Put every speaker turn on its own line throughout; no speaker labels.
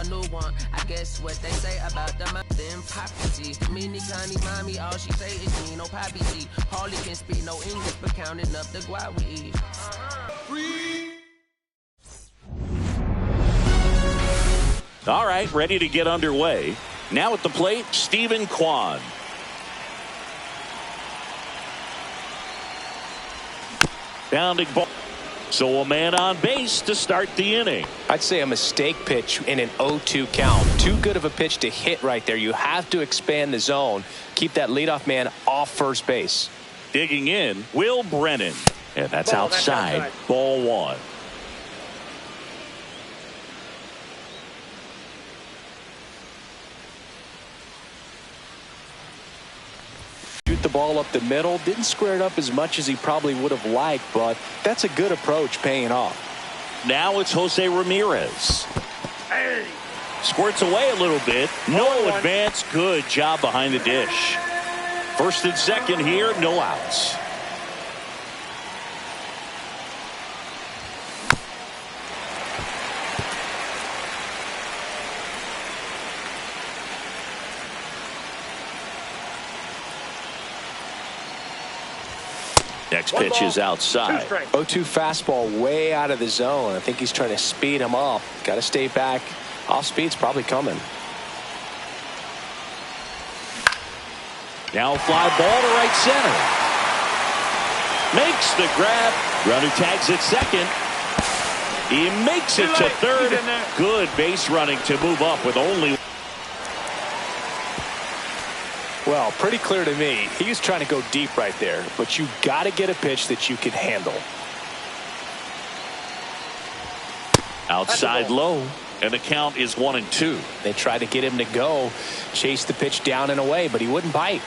new one. I guess what they say about them property. Mini tiny mommy, all she say is me, no poppy tea. Hardly can speak no English, but counting up the guap we eat.
All right, ready to get underway. Now at the plate, Stephen Kwan. Bounding ball. So a man on base to start the inning.
I'd say a mistake pitch in an 0-2 count. Too good of a pitch to hit right there. You have to expand the zone. Keep that leadoff man off first base.
Digging in, Will Brennan. And that's outside. Ball one.
Shoot the ball up the middle. Didn't square it up as much as he probably would have liked, but that's a good approach paying off.
Now it's Jose Ramirez. Hey. Squirts away a little bit. No advance. Good job behind the dish. First and second here, no outs. Next pitch is outside.
0-2 fastball way out of the zone. I think he's trying to speed him up. Got to stay back. Off speed's probably coming.
Now fly ball to right center. Makes the grab. Runner tags at second. He makes it to third. Good base running to move up with only.
Well, pretty clear to me. He was trying to go deep right there, but you got to get a pitch that you can handle.
Outside low, and the count is 1-2.
They tried to get him to go, chase the pitch down and away, but he wouldn't bite.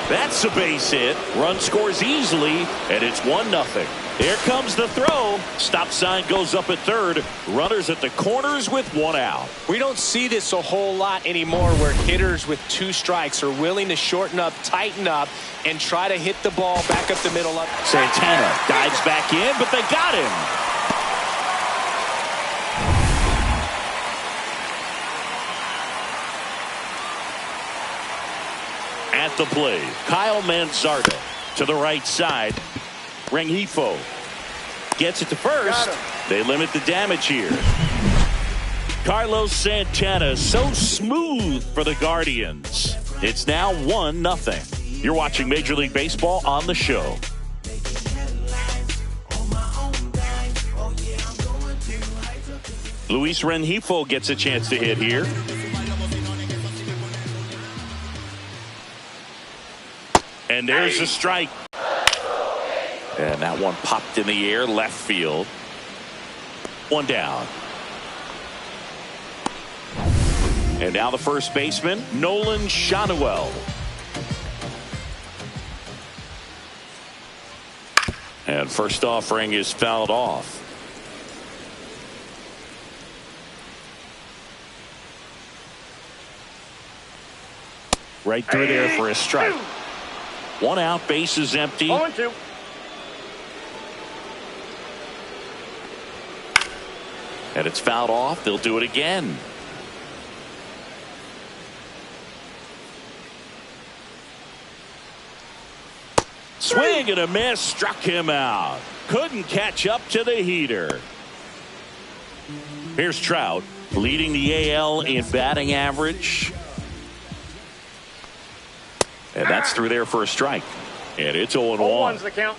That's a base hit. Run scores easily, and it's 1-0. Here comes the throw. Stop sign goes up at third. Runners at the corners with one out.
We don't see this a whole lot anymore where hitters with 2 strikes are willing to shorten up, tighten up, and try to hit the ball back up the middle.
Santana dives back in, but they got him. At the plate, Kyle Manzardo to the right side. Rengifo gets it to first. They limit the damage here. Carlos Santana so smooth for the Guardians. It's now 1-0. You're watching Major League Baseball on the show. Luis Rengifo gets a chance to hit here. And there's a strike. And that one popped in the air, left field. One down. And now the first baseman, Nolan Shanuel. And first offering is fouled off. Right through there for a strike. One out, base is empty.
0-2.
And it's fouled off. They'll do it again. Swing and a miss, struck him out. Couldn't catch up to the heater. Here's Trout, leading the AL in batting average. And that's through there for a strike. And it's 0-1.
0-1's the count.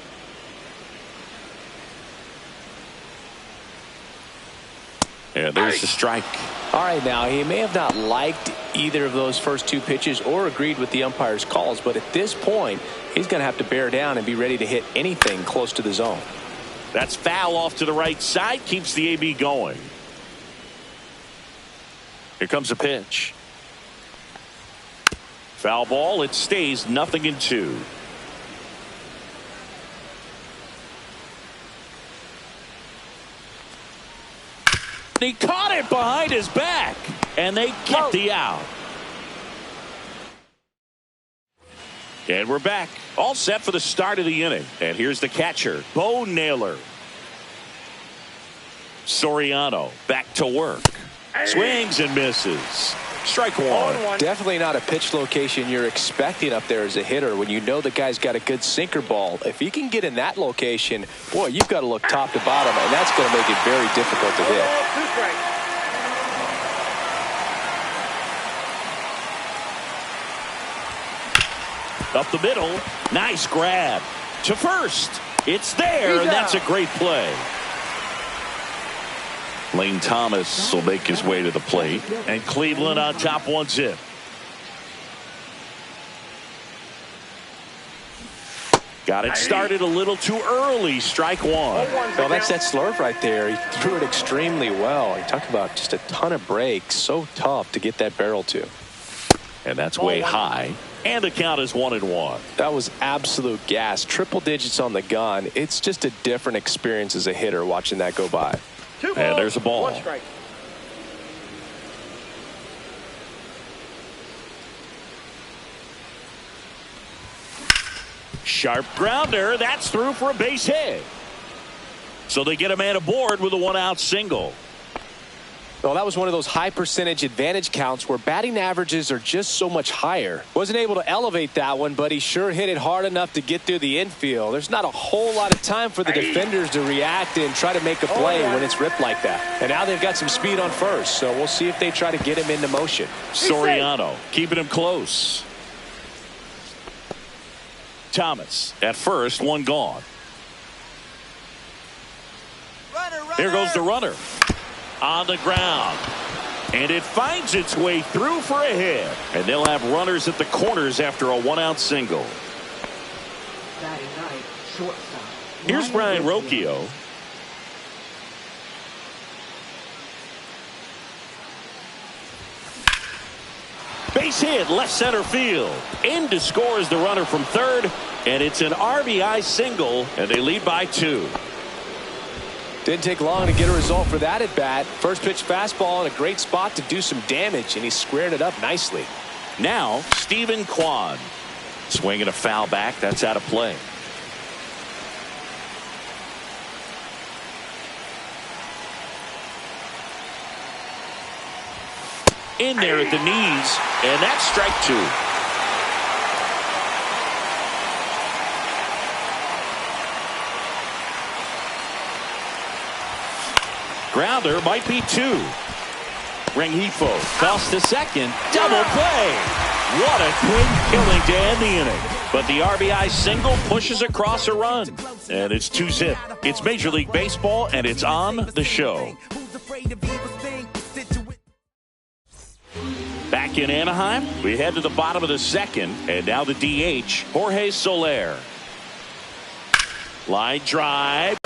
And there's the strike.
All right, now he may have not liked either of those first 2 pitches or agreed with the umpire's calls, but at this point he's going to have to bear down and be ready to hit anything close to the zone.
That's foul off to the right side, keeps the AB going. Here comes a pitch. Foul ball. It stays 0-2. He caught it behind his back, and they get the out. And we're back, all set for the start of the inning. And here's the catcher, Bo Naylor. Soriano back to work. Swings and misses. Strike one.
Definitely not a pitch location you're expecting up there as a hitter when you know the guy's got a good sinker ball. If he can get in that location, boy, you've got to look top to bottom, and that's going to make it very difficult to hit.
Up the middle. Nice grab. To first. It's there, and that's a great play. Lane Thomas will make his way to the plate. And Cleveland on top 1-0. Got it started a little too early. Strike one.
Well, that's that slurve right there. He threw it extremely well. He talked about just a ton of breaks. So tough to get that barrel to.
And that's way high. And the count is 1-1.
That was absolute gas. Triple digits on the gun. It's just a different experience as a hitter watching that go by.
And there's a ball.
1 strike.
Sharp grounder. That's through for a base hit. So they get a man aboard with a 1-out single.
Well, that was one of those high percentage advantage counts where batting averages are just so much higher. Wasn't able to elevate that one, but he sure hit it hard enough to get through the infield. There's not a whole lot of time for the defenders to react and try to make a play when it's ripped like that. And now they've got some speed on first, so we'll see if they try to get him into motion.
Soriano keeping him close. Thomas at first, one gone. Here goes the runner. On the ground. And it finds its way through for a hit. And they'll have runners at the corners after a 1-out single. Here's Brian Rocchio. Base hit, left center field. In to score is the runner from third. And it's an RBI single. And they lead by 2.
Didn't take long to get a result for that at bat. First pitch fastball in a great spot to do some damage, and he squared it up nicely.
Now Stephen Kwan swinging a foul back. That's out of play. In there at the knees, and that's strike 2. Grounder might be 2. Rengifo tossed to second. Double play. What a quick killing to end the inning. But the RBI single pushes across a run. And it's 2-0. It's Major League Baseball, and it's on the show. Back in Anaheim, we head to the bottom of the second. And now the DH, Jorge Soler. Line drive.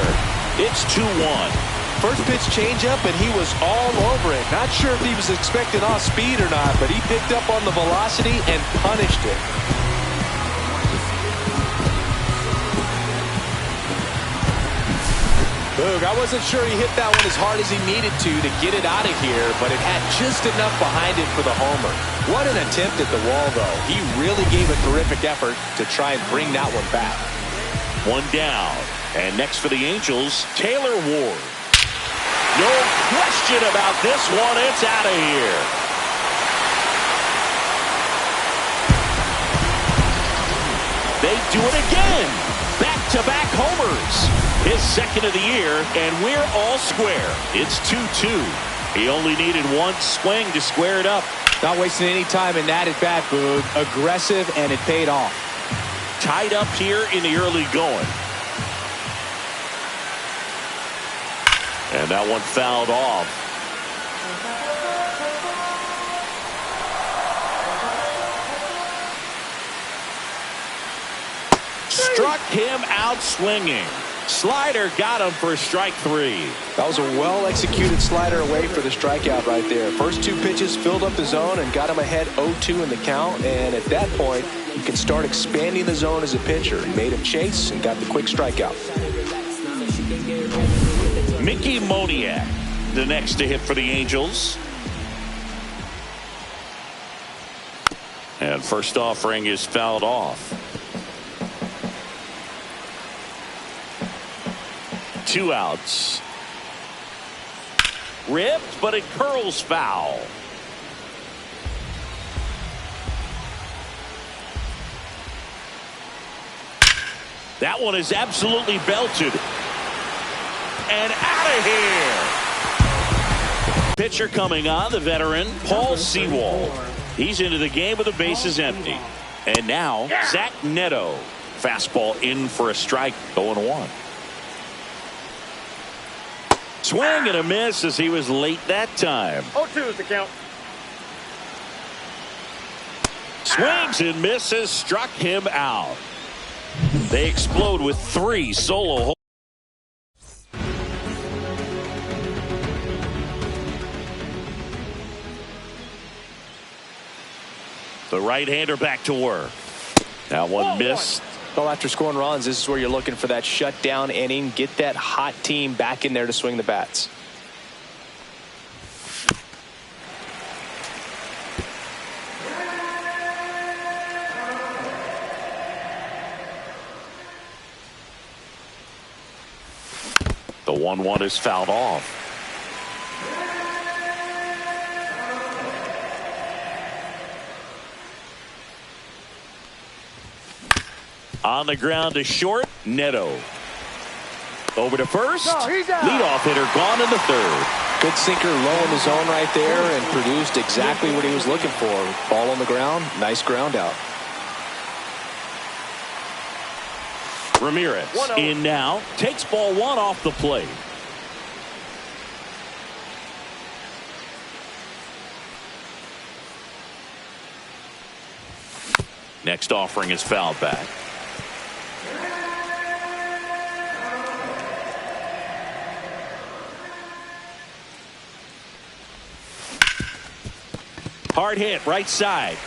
It's 2-1.
First pitch changeup, and he was all over it. Not sure if he was expecting off speed or not, but he picked up on the velocity and punished it. Boog, I wasn't sure he hit that one as hard as he needed to get it out of here, but it had just enough behind it for the homer. What an attempt at the wall, though. He really gave a terrific effort to try and bring that one back.
One down. And next for the Angels, Taylor Ward. No question about this one. It's out of here. They do it again. Back-to-back homers. His second of the year, and we're all square. It's 2-2. He only needed one swing to square it up.
Not wasting any time in that at bat, Boog. Aggressive, and it paid off.
Tied up here in the early going. And that one fouled off. Struck him out swinging. Slider got him for strike 3.
That was a well-executed slider away for the strikeout right there. First 2 pitches filled up the zone and got him ahead 0-2 in the count. And at that point, you can start expanding the zone as a pitcher. He made him chase and got the quick strikeout.
Mickey Moniak, the next to hit for the Angels. And first offering is fouled off. 2 outs. ripped, but it curls foul. That one is absolutely belted. And out of here. Pitcher coming on, the veteran, Paul Sewald. He's into the game with the bases empty. And now, Zach Neto. Fastball in for a strike, 0-1. Swing and a miss as he was late that time.
0-2 is the count.
Swings and misses, struck him out. They explode with 3 solo home. The right-hander back to work. That one missed.
Well, after scoring runs, this is where you're looking for that shutdown inning. Get that hot team back in there to swing the bats.
The 1-1 is fouled off. On the ground to short, Neto. Over to first.
No, he's out.
Leadoff hitter gone in the third.
Good sinker low in the zone right there and produced exactly what he was looking for. Ball on the ground, nice ground out.
Ramirez in now, takes ball 1 off the plate. Next offering is fouled back. Hard hit right side.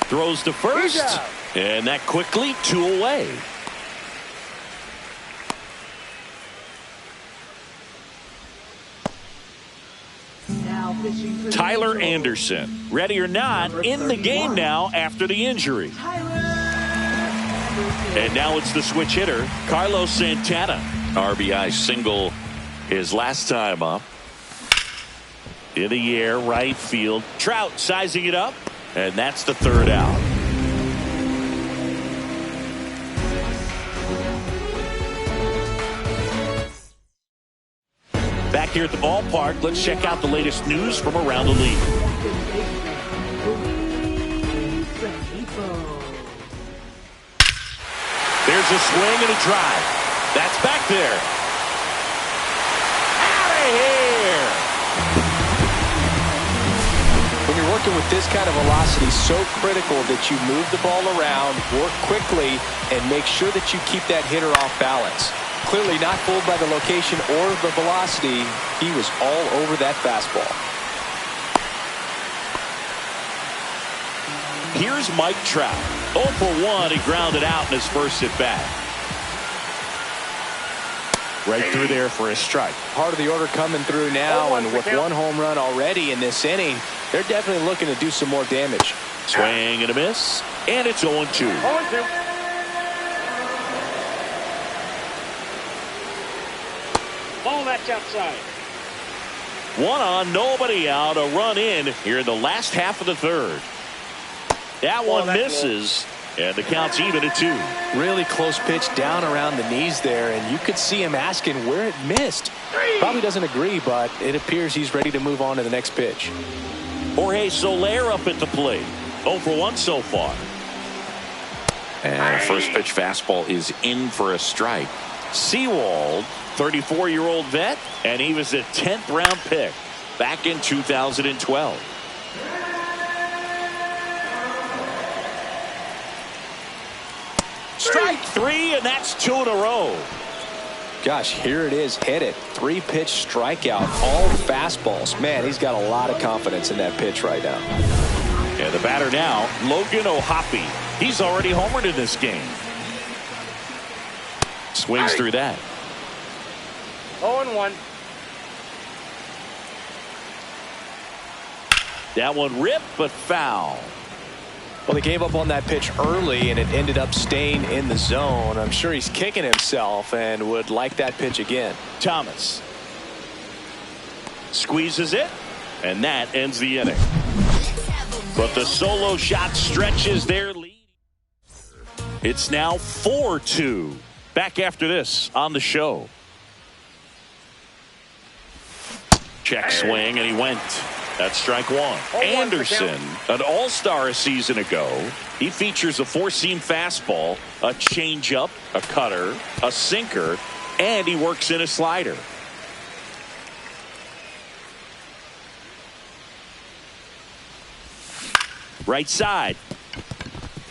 Throws to first. And that quickly 2 away. Tyler Anderson, ready or not, in the game now after the injury. And now it's the switch hitter, Carlos Santana. RBI single his last time up. In the air, right field. Trout sizing it up, and that's the 3rd out. Back here at the ballpark, let's check out the latest news from around the league. There's a swing and a drive. That's back there. Out of here!
When you're working with this kind of velocity, so critical that you move the ball around, work quickly, and make sure that you keep that hitter off balance. Clearly not fooled by the location or the velocity. He was all over that fastball.
Here's Mike Trout. 0 for 1. He grounded out in his first at bat. Right through there for a strike.
Part of the order coming through now, and with 1 home run already in this inning, they're definitely looking to do some more damage.
Swing and a miss, and it's 0-2.
0-2. Ball that's outside.
1 on, nobody out, a run in here in the last half of the 3rd. That one misses, and the count's even at 2.
Really close pitch down around the knees there, and you could see him asking where it missed. Probably doesn't agree, but it appears he's ready to move on to the next pitch.
Jorge Soler up at the plate. 0 for 1 so far. And a first pitch fastball is in for a strike. Sewald, 34-year-old vet, and he was a 10th round pick back in 2012. Strike 3, and that's 2 in a row.
Gosh, here it is, hit it. 3-pitch strikeout, all fastballs. Man, he's got a lot of confidence in that pitch right now.
And the batter now, Logan O'Hoppe. He's already homered in this game. Swings through that.
0-1.
That one ripped, but foul.
Well, he gave up on that pitch early, and it ended up staying in the zone. I'm sure he's kicking himself and would like that pitch again.
Thomas. Squeezes it, and that ends the inning. But the solo shot stretches their lead. It's now 4-2. Back after this on the show. Check swing, and he went. That's strike one. Anderson, an all-star a season ago. He features a four-seam fastball, a changeup, a cutter, a sinker, and he works in a slider. Right side.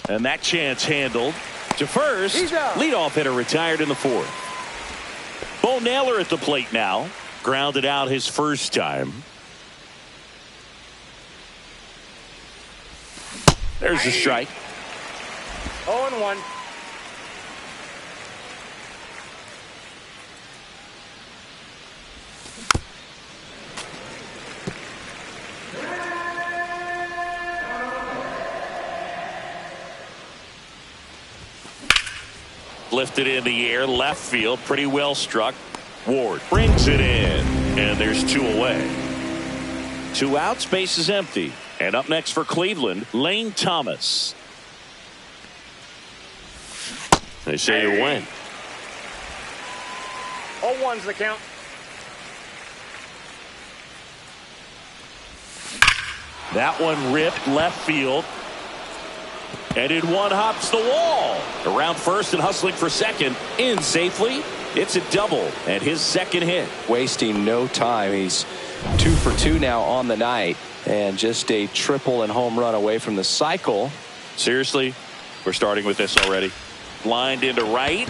And that chance handled to first. Leadoff hitter retired in the fourth. Bo Naylor at the plate now. Grounded out his first time. There's a strike.
0-1.
Lifted in the air, left field, pretty well struck. Ward brings it in, and there's two away. 2 outs, base is empty. And up next for Cleveland, Lane Thomas. They say to win.
0-1's the count.
That one ripped left field. And in one hops the wall. Around first and hustling for second. In safely. It's a double and his second hit.
Wasting no time. He's 2 for 2 now on the night. And just a triple and home run away from the cycle.
Seriously, we're starting with this already. Lined into right.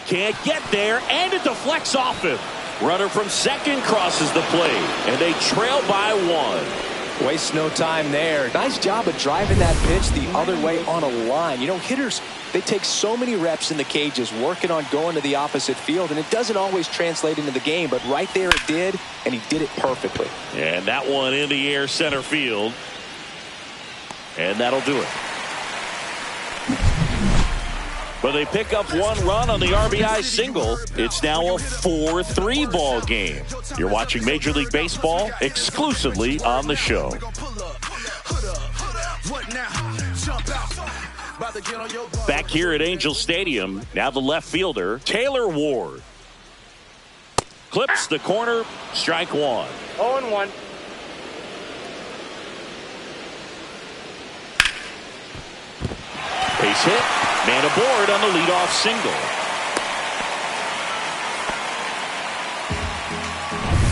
Can't get there, and it deflects off him. Runner from second crosses the plate, and they trail by 1.
Waste no time there. Nice job of driving that pitch the other way on a line. You know, hitters, they take so many reps in the cages working on going to the opposite field, and it doesn't always translate into the game, but right there it did, and he did it perfectly.
And that one in the air center field. And that'll do it. But they pick up 1 run on the RBI single. It's now a 4-3 ball game. You're watching Major League Baseball exclusively on the show. Back here at Angel Stadium, now the left fielder, Taylor Ward. Clips the corner, strike 1.
0-1.
Base hit. Man aboard on the leadoff single.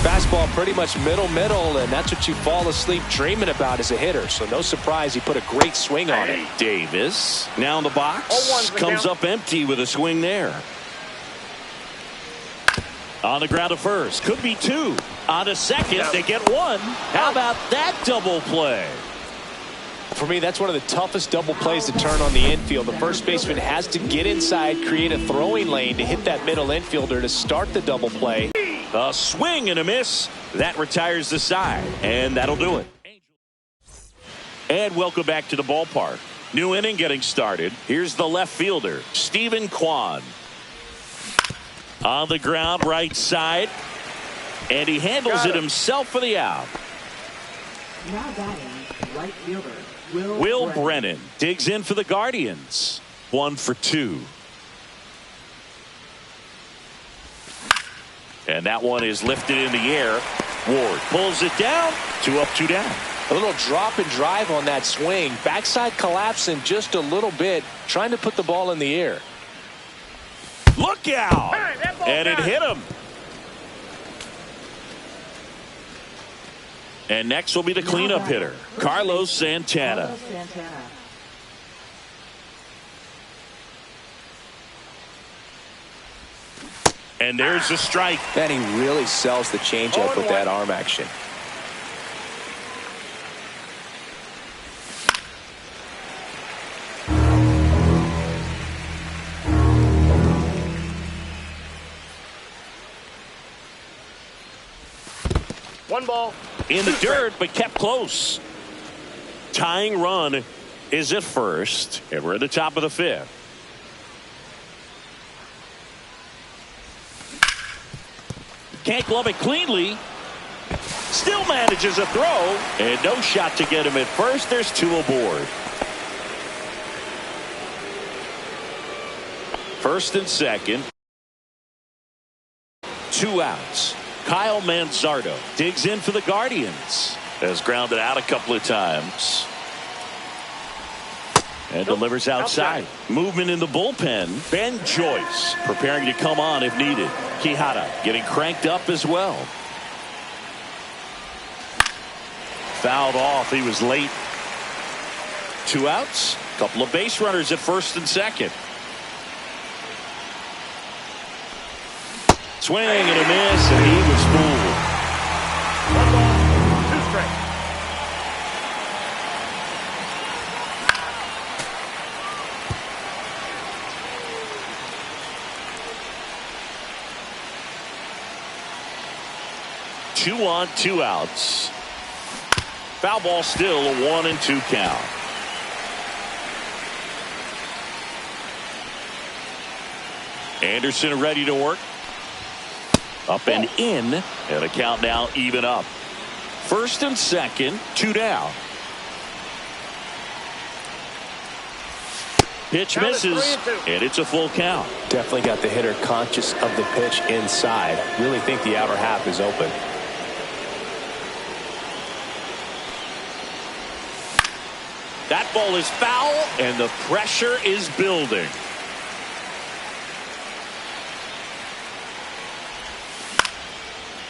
Fastball pretty much middle, and that's what you fall asleep dreaming about as a hitter. So no surprise he put a great swing on it.
Davis now in the box. Comes up empty with a swing there. On the ground to first. Could be 2. On to second. They get 1. How about that double play?
For me, that's one of the toughest double plays to turn on the infield. The first baseman has to get inside, create a throwing lane to hit that middle infielder to start the double play.
A swing and a miss. That retires the side, and that'll do it. And welcome back to the ballpark. New inning getting started. Here's the left fielder, Stephen Kwan. On the ground, right side. And he handles it himself for the out.
Now batting, right fielder.
Will Brennan digs in for the Guardians. 1 for 2. And that one is lifted in the air. Ward pulls it down. 2 up, 2 down.
A little drop and drive on that swing. Backside collapsing just a little bit, trying to put the ball in the air.
Look out! And it hit him. And next will be the cleanup hitter, Carlos Santana. And there's the strike.
And he really sells the changeup with that arm action.
One ball.
In the dirt, but kept close. Tying run is at first, and we're at the top of the 5th. Can't glove it cleanly. Still manages a throw, and no shot to get him at first. There's 2 aboard. First and second. 2 outs. Kyle Manzardo digs in for the Guardians. Has grounded out a couple of times. And delivers outside. Movement in the bullpen. Ben Joyce preparing to come on if needed. Quijada getting cranked up as well. Fouled off. He was late. 2 outs. Couple of base runners at first and second. Swing and a miss, and he was fooled.
1 ball, 2 strikes.
Two on, 2 outs. Foul ball still a 1-2 count. Anderson ready to work. Up and in, and a count now even up. First and second, 2 down. Pitch misses, and it's a full count.
Definitely got the hitter conscious of the pitch inside. Really think the outer half is open.
That ball is foul, and the pressure is building.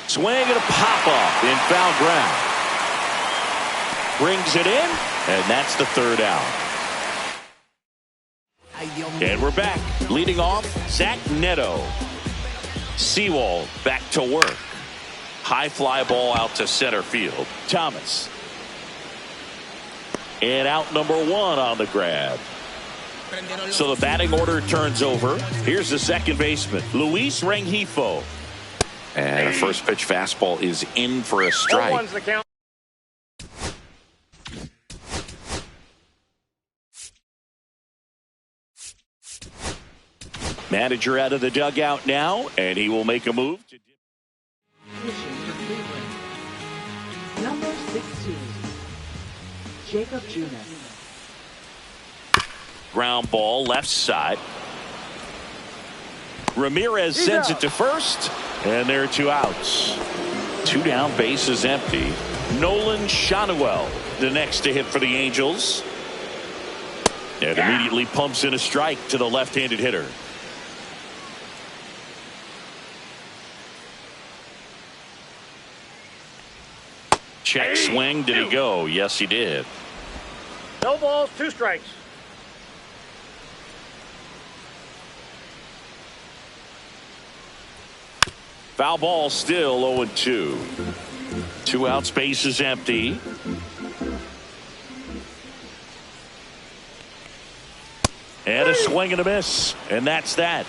Swing and a pop-off in foul ground. Brings it in, and that's the 3rd out. And we're back. Leading off, Zach Neto. Sewald back to work. High fly ball out to center field. Thomas. And out number 1 on the grab. So the batting order turns over. Here's the second baseman, Luis Rengifo. And a first pitch fastball is in for a strike.
1-1's the count.
Manager out of the dugout now, and he will make a move.
Pitching for Cleveland. Number 16, Jacob Junis.
Ground ball left side. Ramirez sends it to first, and there are 2 outs. 2 down, bases empty. Nolan Shanuel, the next to hit for the Angels. And immediately pumps in a strike to the left-handed hitter. Check swing. Did he go? Yes, he did.
No balls, 2 strikes.
Foul ball still 0-2. 2 outs, base is empty. And a swing and a miss. And that's that.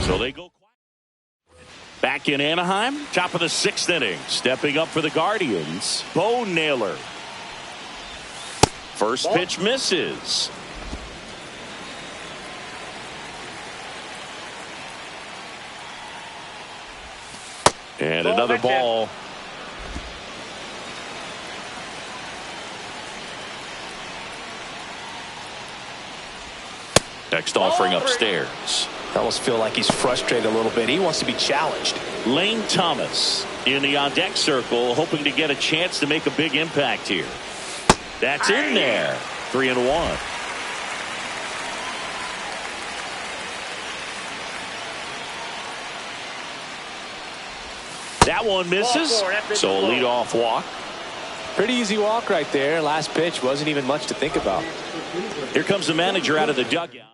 So they go quiet. Back in Anaheim, top of the 6th inning. Stepping up for the Guardians, Bo Naylor. First pitch misses. And another ball. Next offering upstairs.
I almost feel like he's frustrated a little bit. He wants to be challenged.
Lane Thomas in the on-deck circle, hoping to get a chance to make a big impact here. That's in there. 3-1. That one misses, so a leadoff walk.
Pretty easy walk right there. Last pitch wasn't even much to think about.
Here comes the manager out of the dugout.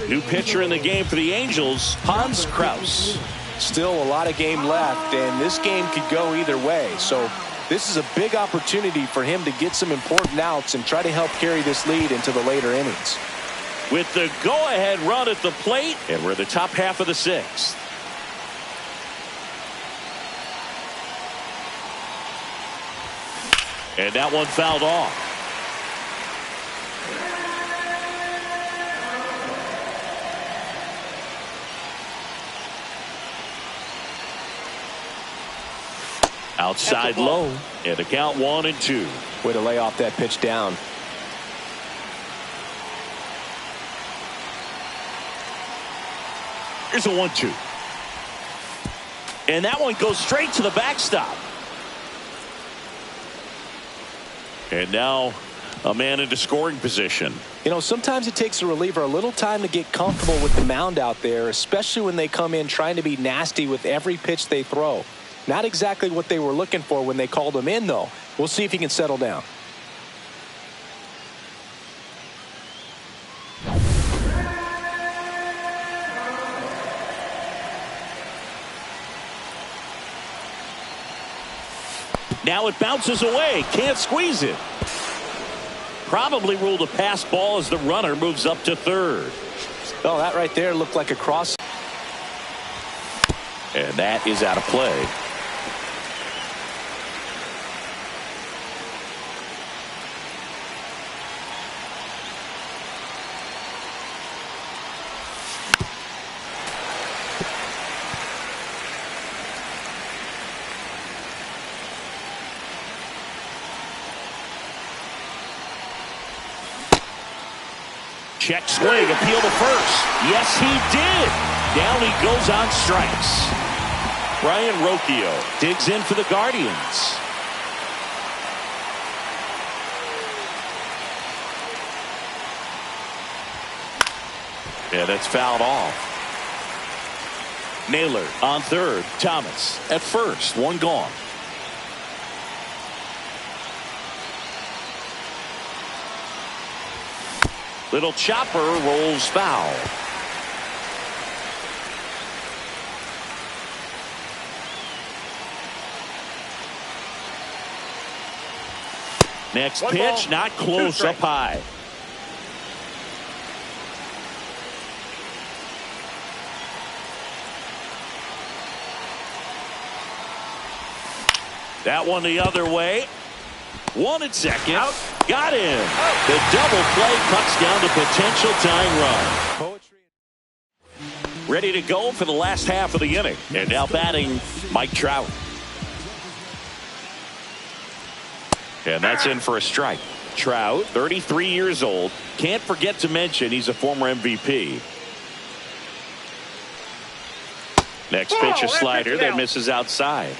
New pitcher in the game for the Angels, Hans Kraus.
Still a lot of game left, and this game could go either way. So this is a big opportunity for him to get some important outs and try to help carry this lead into the later innings.
With the go-ahead run at the plate, and we're in the top half of the 6th. And that one fouled off. Outside low, and the count 1-2.
Way to lay off that pitch down.
Here's a 1-2. And that one goes straight to the backstop. And now a man into scoring position.
You know, sometimes it takes a reliever a little time to get comfortable with the mound out there, especially when they come in trying to be nasty with every pitch they throw. Not exactly what they were looking for when they called him in, though. We'll see if he can settle down.
Now it bounces away. Can't squeeze it. Probably ruled a pass ball as the runner moves up to third.
Oh, that right there looked like a cross.
And that is out of play. Check swing, appeal to first. Yes, he did. Down he goes on strikes. Brian Rocchio digs in for the Guardians. Yeah, that's fouled off. Naylor on third. Thomas at first. One gone. Little chopper rolls foul. Next pitch, not close, up high. That one the other way. One at second. Out. Got him. Out. The double play cuts down the potential tying run. Ready to go for the last half of the inning. And now batting Mike Trout. And that's in for a strike. Trout, 33 years old. Can't forget to mention he's a former MVP. Next pitch, a slider that misses outside.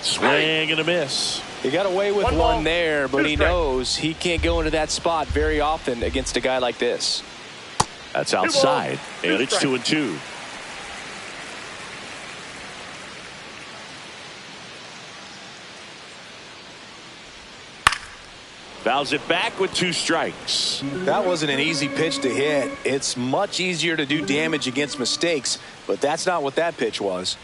Swing and a miss.
He got away with one there, but he knows he can't go into that spot very often against a guy like this.
That's outside, and it's 2-2. Fouls it back with 2 strikes.
That wasn't an easy pitch to hit. It's much easier to do damage against mistakes, but that's not what that pitch was.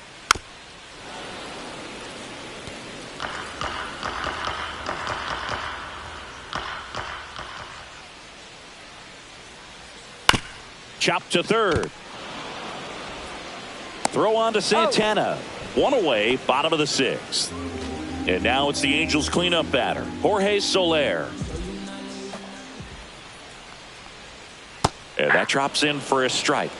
Chop to third. Throw on to Santana. One away, bottom of the 6th. And now it's the Angels cleanup batter, Jorge Soler. And that drops in for a strike.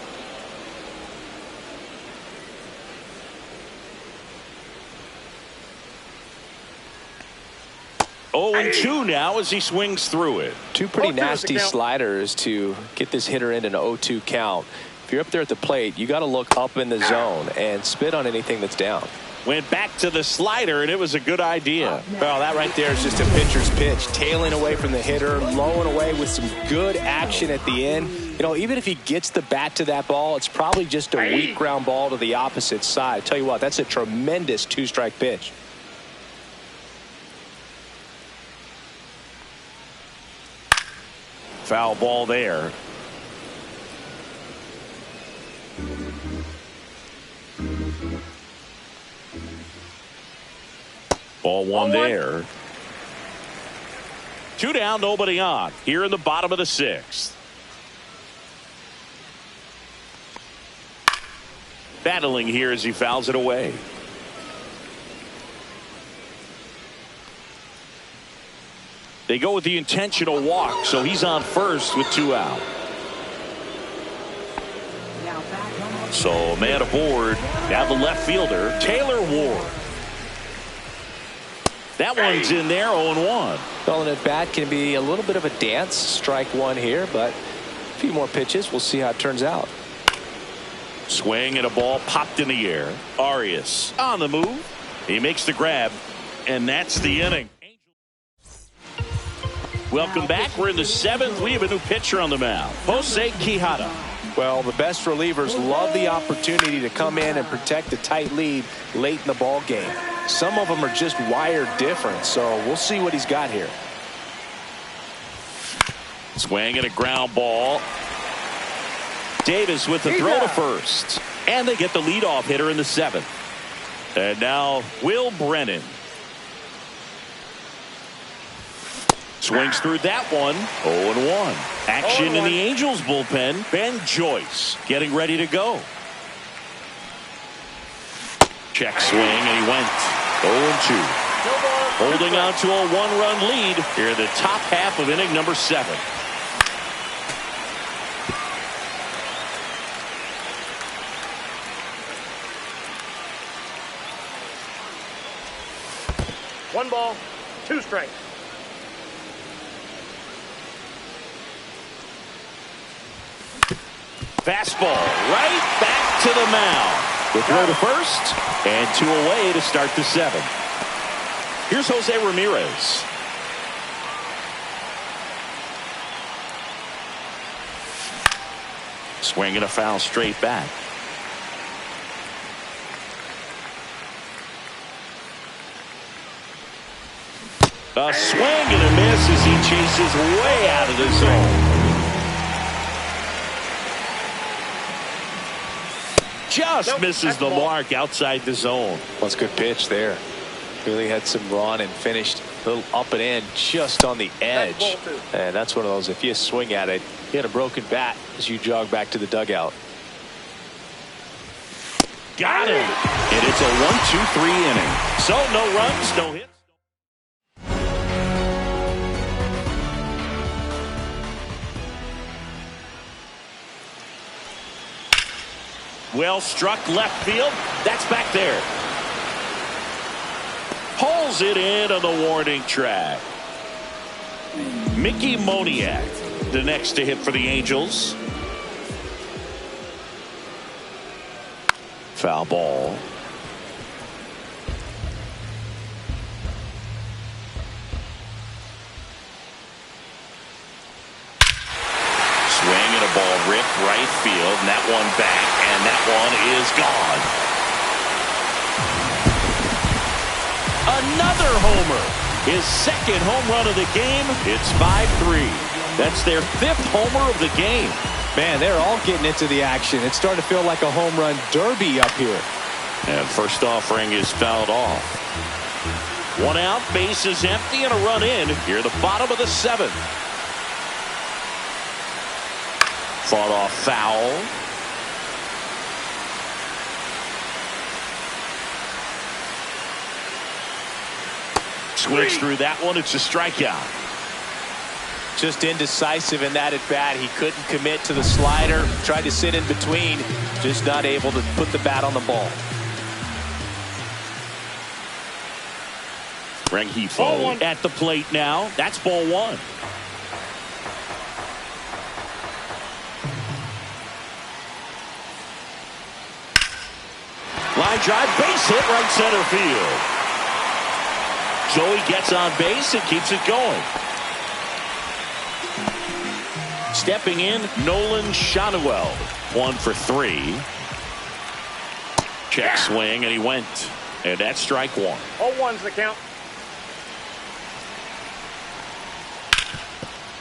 Oh, and 2 now as he swings through it.
2 pretty nasty sliders to get this hitter in an 0-2 count. If you're up there at the plate, you got to look up in the zone and spit on anything that's down.
Went back to the slider, and it was a good idea.
Well, that right there is just a pitcher's pitch. Tailing away from the hitter, lowing away with some good action at the end. You know, even if he gets the bat to that ball, it's probably just a weak ground ball to the opposite side. I tell you what, that's a tremendous 2-strike pitch.
Foul ball there. Ball one there. 2 down, nobody on. Here in the bottom of the 6th. Battling here as he fouls it away. They go with the intentional walk, so he's on first with 2 out. So man aboard. Now the left fielder, Taylor Ward. That one's in there, 0-1.
Calling it bat can be a little bit of a dance. Strike one here, but a few more pitches. We'll see how it turns out.
Swing and a ball popped in the air. Arias on the move. He makes the grab, and that's the inning. Welcome back. We're in the 7th. We have a new pitcher on the mound, Jose Quijada.
Well, the best relievers love the opportunity to come in and protect a tight lead late in the ball game. Some of them are just wired different, so we'll see what he's got here.
Swing and a ground ball. Davis with the throw to first. And they get the leadoff hitter in the 7th. And now Will Brennan. Swings through that one. 0-1. Action in the Angels bullpen. Ben Joyce getting ready to go. Check swing, and he went 0-2. Holding on to a 1-run lead here in the top half of inning number 7.
One ball, 2 strikes.
Fastball right back to the mound. The throw to first and 2 away to start the 7th. Here's Jose Ramirez. Swing and a foul straight back. A swing and a miss as he chases way out of the zone. Just misses the mark outside the zone.
Well, it's a good pitch there. Really had some run and finished a little up and in just on the edge. And that's one of those, if you swing at it, you hit a broken bat as you jog back to the dugout.
Got him. And it's a 1-2-3 inning. So no runs, no hits. Well struck left field. That's back there. Pulls it in on the warning track. Mickey Moniak, the next to hit for the Angels. Foul ball. Swing and a ball ripped right field, and that one back, and that one is gone. Another homer. His 2nd home run of the game. It's 5-3. That's their 5th homer of the game.
Man, they're all getting into the action. It's starting to feel like a home run derby up here.
And first offering is fouled off. 1 out, base is empty, and a run in here at the bottom of the 7th. Fought off foul. Swings through that one. It's a strikeout.
Just indecisive in that at bat. He couldn't commit to the slider. Tried to sit in between. Just not able to put the bat on the ball.
Rengifo at the plate now. That's ball 1. Line drive, base hit, right center field. Joey gets on base and keeps it going. Stepping in, Nolan Schanuel. 1 for 3. Check swing, and he went. And that's strike 1.
0-1's the count.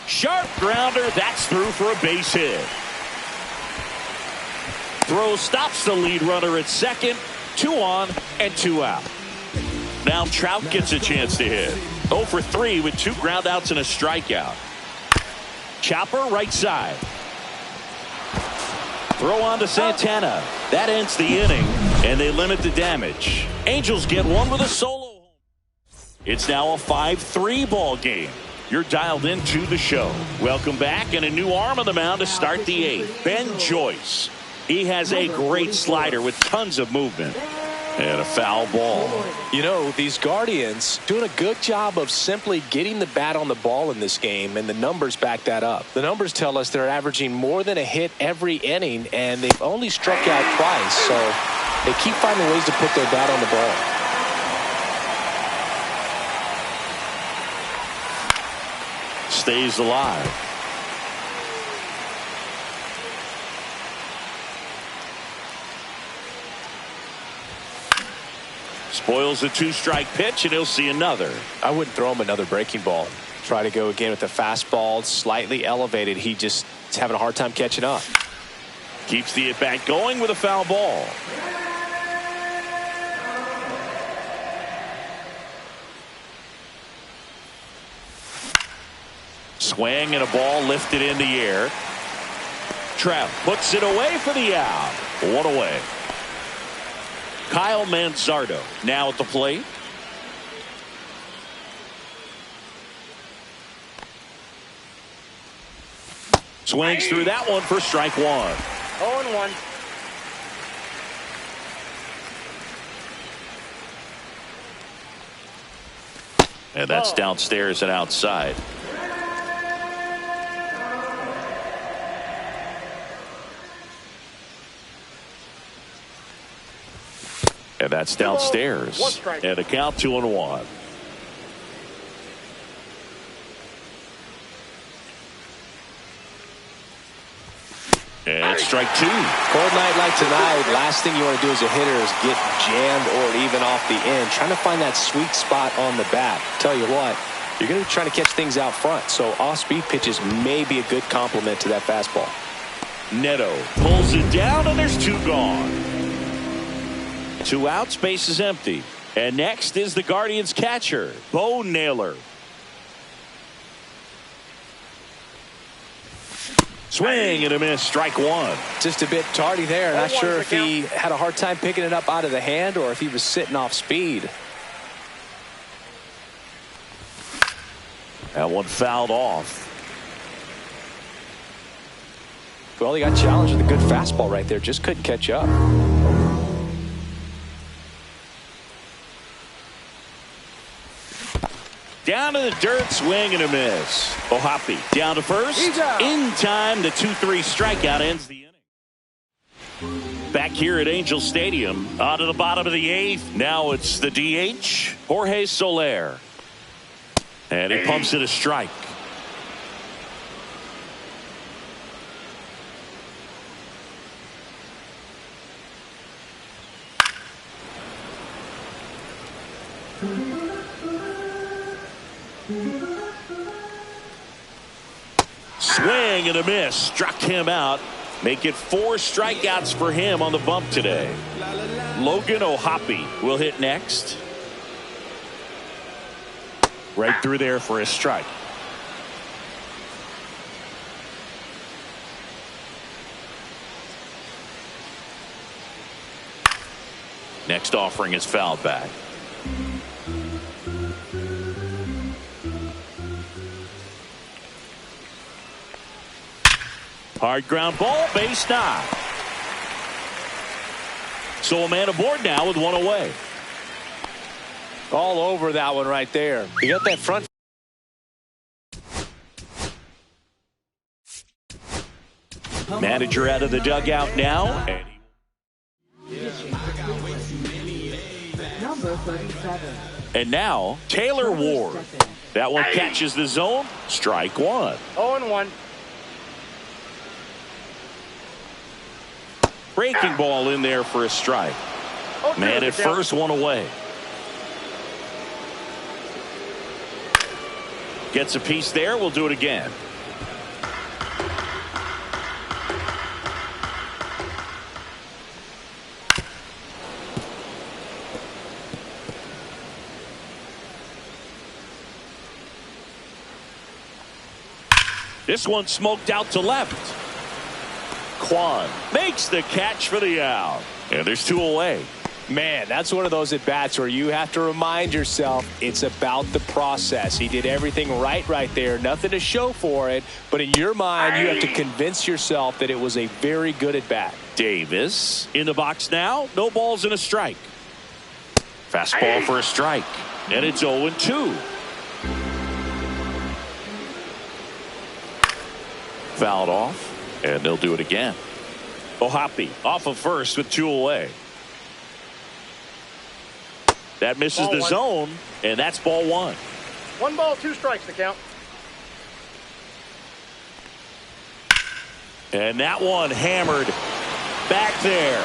Sharp grounder. That's through for a base hit. Throw stops the lead runner at second. 2 on and 2 out. Now Trout gets a chance to hit. 0 for 3 with 2 ground outs and a strikeout. Chopper right side. Throw on to Santana. That ends the inning, and they limit the damage. Angels get one with a solo. It's now a 5-3 ball game. You're dialed into the show. Welcome back, and a new arm on the mound to start the 8th. Ben Joyce. He has a great slider with tons of movement. And a foul ball.
You know, these Guardians doing a good job of simply getting the bat on the ball in this game, and the numbers back that up. The numbers tell us they're averaging more than a hit every inning, and they've only struck out twice, so they keep finding ways to put their bat on the ball.
Stays alive. Spoils a two-strike pitch, and he'll see another.
I wouldn't throw him another breaking ball. Try to go again with the fastball, slightly elevated. He just is having a hard time catching up.
Keeps the at-bat going with a foul ball. Swing and a ball lifted in the air. Trout puts it away for the out. One away. Kyle Manzardo now at the plate. Swings through that one for strike one.
0-1.
And that's downstairs and outside. And that's downstairs. And a count 2-1. And strike two.
Cold night like tonight, last thing you want to do as a hitter is get jammed or even off the end. Trying to find that sweet spot on the bat. Tell you what, you're going to be trying to catch things out front, so off-speed pitches may be a good complement to that fastball.
Neto pulls it down, and there's two gone. Two outs, base is empty. And next is the Guardians catcher, Bo Naylor. Swing and a miss, strike one.
Just a bit tardy there. Not sure if he had a hard time picking it up out of the hand or if he was sitting off speed.
That one fouled off.
Well, he got challenged with a good fastball right there. Just couldn't catch up.
Down to the dirt, swing and a miss. Ohapi down to first. In time, the 2-3 strikeout ends the inning. Back here at Angel Stadium, on to the bottom of the eighth. Now it's the DH, Jorge Soler. And he pumps it a strike. Swing and a miss. Struck him out. Make it 4 strikeouts for him on the bump today. Logan Ohapi will hit next. Right through there for a strike. Next offering is fouled back. Hard ground ball, base knock. So a man aboard now with one away.
All over that one right there. You got that front.
Manager out of the dugout now. And
Number 37.
And now Taylor Ward. That one catches the zone. Strike one.
0-1.
Breaking ball in there for a strike. Man at first, one away. Gets a piece there. We'll do it again. This one smoked out to left. Kwan makes the catch for the out. And there's two away.
Man, that's one of those at-bats where you have to remind yourself it's about the process. He did everything right there. Nothing to show for it. But in your mind, you have to convince yourself that it was a very good at-bat.
Davis in the box now. No balls and a strike. Fastball for a strike. And it's 0-2. Fouled off. And they'll do it again. Ohapi off of first with 2 away. That misses the zone, and that's ball 1.
1 ball, 2 strikes to count.
And that one hammered back there.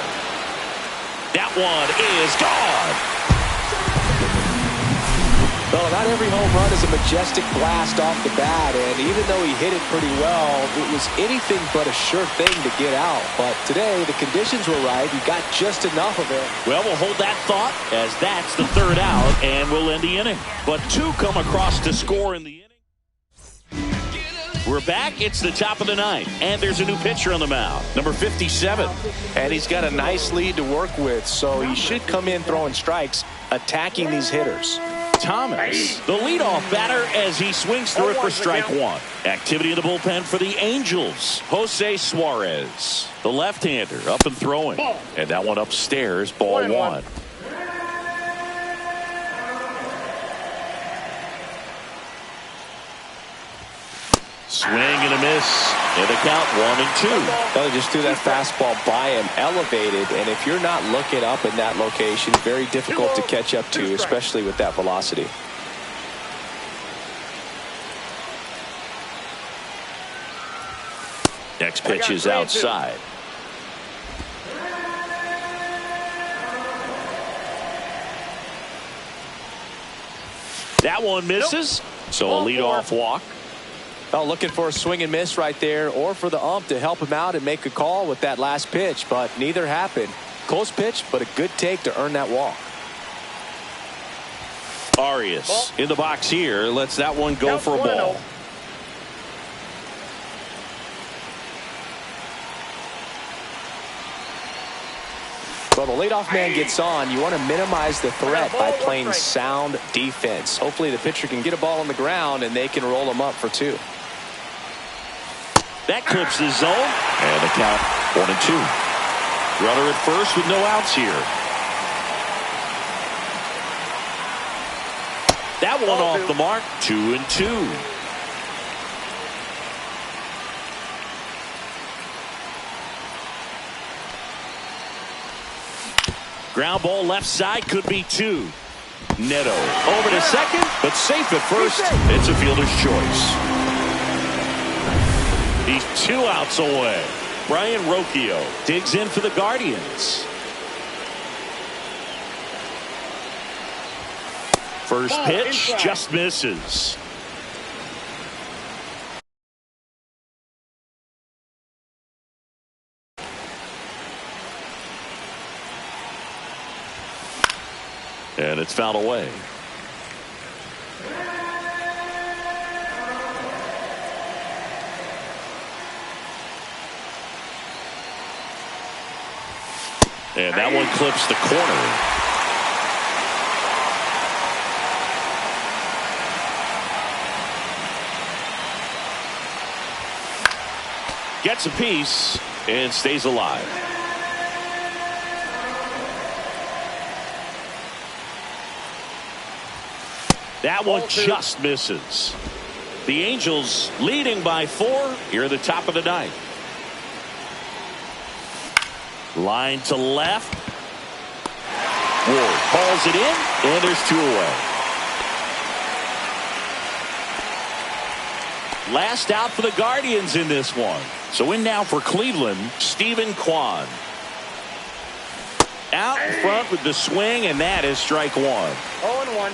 That one is gone.
Well, not every home run is a majestic blast off the bat, and even though he hit it pretty well, it was anything but a sure thing to get out. But today, the conditions were right. He got just enough of it.
Well, we'll hold that thought as that's the 3rd out, and we'll end the inning. But 2 come across to score in the inning. We're back. It's the top of the 9th, and there's a new pitcher on the mound, number 57.
And he's got a nice lead to work with, so he should come in throwing strikes, attacking these hitters.
Thomas, the leadoff batter, as he swings through it for strike 1. Activity in the bullpen for the Angels. Jose Suarez, the left-hander, up and throwing. And that one upstairs, ball 1. Swing and a miss. And the count 1-2.
Well, just threw that fastball by him, elevated, and if you're not looking up in that location, very difficult to catch up to, especially with that velocity.
Next pitch is outside. That one misses. So a leadoff walk.
Well, looking for a swing and miss right there, or for the ump to help him out and make a call with that last pitch, but neither happened. Close pitch, but a good take to earn that walk.
Arias in the box here. Lets that one go for a ball.
Well, the leadoff man gets on. You want to minimize the threat by playing sound defense. Hopefully the pitcher can get a ball on the ground and they can roll him up for 2.
That clips the zone, and the count 1-2. Runner at first with no outs here. That one off the mark. 2-2. Ground ball left side, could be 2. Neto over to second, but safe at first. It's a fielder's choice. He's 2 outs away. Brian Rocchio digs in for the Guardians. First pitch just misses. And it's fouled away. And that one clips the corner. Gets a piece and stays alive. That one just misses. The Angels leading by 4 here at the top of the 9th. Line to left. Ward hauls it in, and there's 2 away. Last out for the Guardians in this one. So in now for Cleveland, Stephen Kwan. Out in front with the swing, and that is strike 1.
0-1.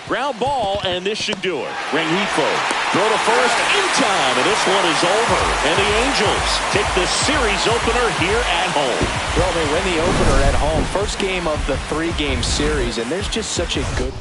Ground ball, and this should do it. Rengifo throw to first in time, and this one is over. And the Angels take the series opener here at home.
Well, they win the opener at home. First game of the 3-game series, and there's just such a good...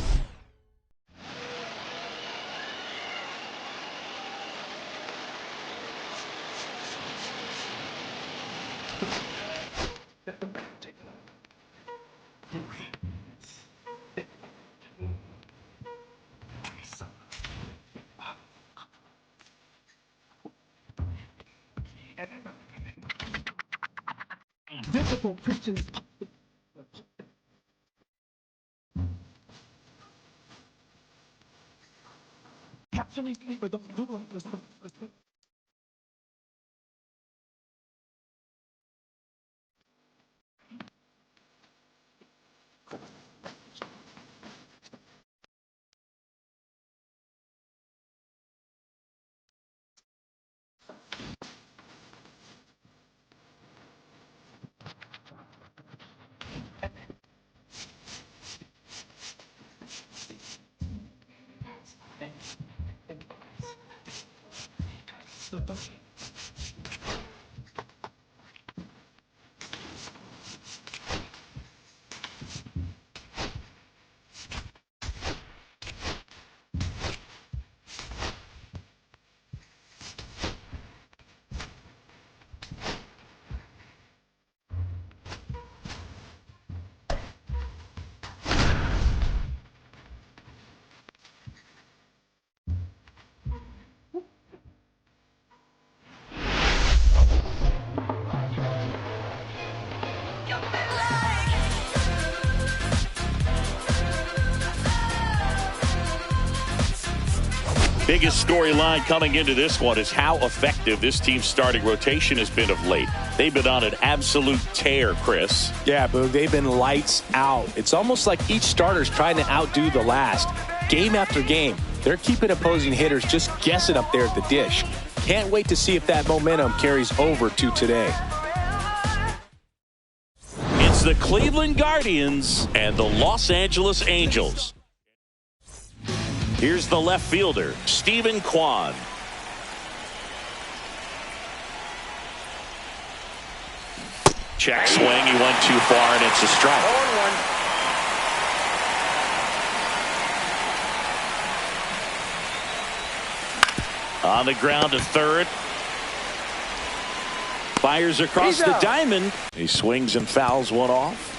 Biggest storyline coming into this one is how effective this team's starting rotation has been of late. They've been on an absolute tear, Chris.
Yeah, Boog, they've been lights out. It's almost like each starter's trying to outdo the last. Game after game, they're keeping opposing hitters just guessing up there at the dish. Can't wait to see if that momentum carries over to today.
It's the Cleveland Guardians and the Los Angeles Angels. Here's the left fielder, Stephen Kwan. Check swing. He went too far, and it's a strike.
0-1.
On the ground to third. Fires across the diamond. He swings and fouls one off.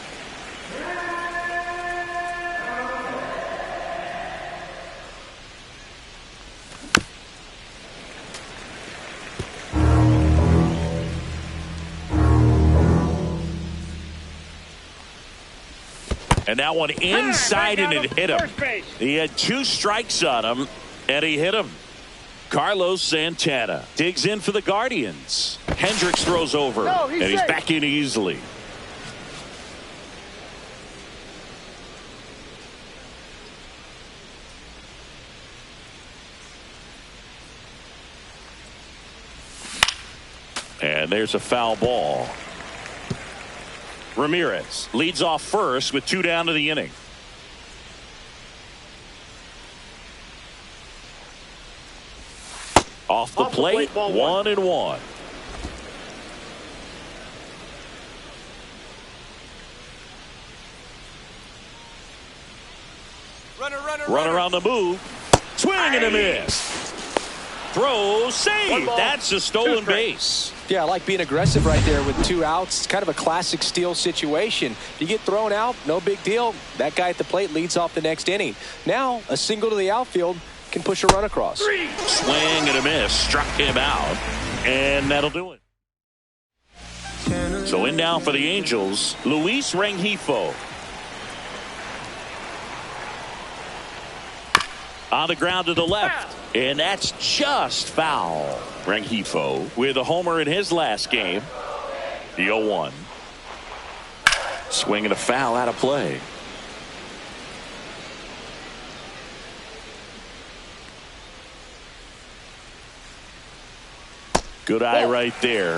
And that one inside, and it hit him. He had 2 strikes on him, and he hit him. Carlos Santana digs in for the Guardians. Hendricks throws over, and he's back in easily. And there's a foul ball. Ramirez leads off first with 2 down to the inning. Off the plate, 1-1. Runner on the move. Swing and a miss. Throw, save. That's a stolen base.
Yeah, I like being aggressive right there with 2 outs. It's kind of a classic steal situation. You get thrown out, no big deal. That guy at the plate leads off the next inning. Now, a single to the outfield can push a run across.
Swing and a miss. Struck him out. And that'll do it. So in now for the Angels, Luis Rengifo. On the ground to the left. And that's just foul. Rengifo with a homer in his last game. The 0-1. Swing and a foul out of play. Good eye right there.